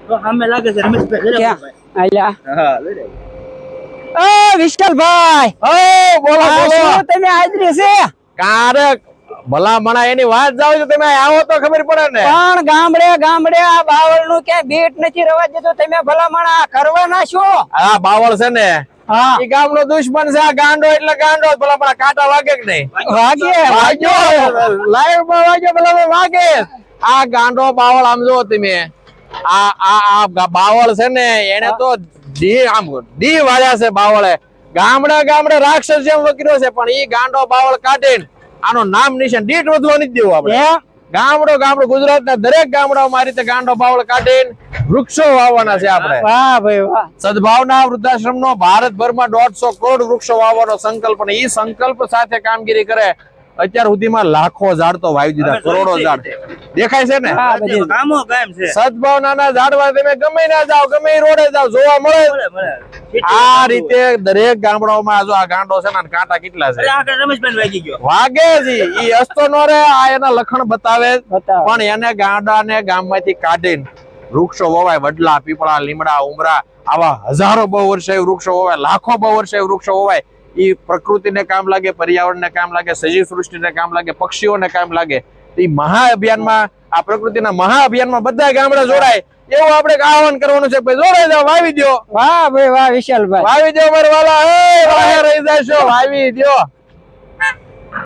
તો સામે લાગે છે રમેશભાઈ. ક્યાં આલ્યા હા લઈ લે. ઓ વિશાલભાઈ ઓ બોલો આ બોલો શું તમે હાજરી છે કારક ભલા મણા એની વાત જાવ છો તમે આવો તો ખબર પડે ને પણ ગામડે ગામડે આ બાવળ નું ક્યાંય બેટ નથી રવા દેતો તમે ભલામણ આ કરવાના છો આ બાવળ છે ને હા ઈ ગામનો દુશ્મન છે આ ગાંડો એટલે ગાંડો ભલા મણા કાંટા વાગે કે નહીં વાગે લાઈવ માં વાગે ભલા વાગે આ ગાંડો બાવળ આમ જો તમે આ બાવળ છે ને એને તો ડી વાળ્યા છે બાવળે ગામડે ગામડે રાક્ષસ જેમ વકર્યો છે પણ ઈ ગાંડો બાવળ કાઢીને આનું નામ નિશાન દીઠ વધવા નથી દેવું આપણે ગામડો ગુજરાતના દરેક ગામડાઓમાં આ રીતે ગાંડો બાવળ કાઢીને વૃક્ષો વાવવાના છે આપણે વાહ ભાઈ વાહ સદભાવના વૃદ્ધાશ્રમનો ભારતભરમાં 150 કરોડ વૃક્ષો વાવવાનો સંકલ્પ અને ઈ સંકલ્પ સાથે કામગીરી કરે અત્યાર સુધીમાં લાખો ઝાડ તો વાવી દીધા કરોડો ઝાડ દેખાય છે ને કામો કાયમ છે. સદભાવનાના ઝાડવા તમે ગમે ના જાઓ ગમે ઈ રોડે જાઓ જોવા મળે આ રીતે દરેક ગામડાઓમાં જો આ ગાંડો છે ને કાંટા કેટલા છે આખરે રમેશભાઈ વાગી ગયો. વાગે જી ઈ હસતો નો રે આ એના લખણ બતાવે પણ એને ગાંડાને ગામમાંથી કાઢીને વૃક્ષો વવાય વડલા પીપળા લીમડા ઉમરા આવા હજારો બહુ વર્ષે વૃક્ષો વવાય લાખો બહુ વર્ષે વૃક્ષો વવાય ઈ પ્રકૃતિને કામ લાગે પર્યાવરણને કામ લાગે સજીવ સૃષ્ટિને કામ લાગે પક્ષીઓને કામ લાગે ઈ મહા અભિયાનમાં આ પ્રકૃતિના મહા અભિયાનમાં બધા ગામડા જોડાય એવું આપણે આહવાન કરવાનું છે ભાઈ જોડાઈ જાવ વાવી દો વાહ ભાઈ વાહ વિશાલભાઈ વાવી દો મારા વાલા એ વાહે રહી જાશો વાવી દો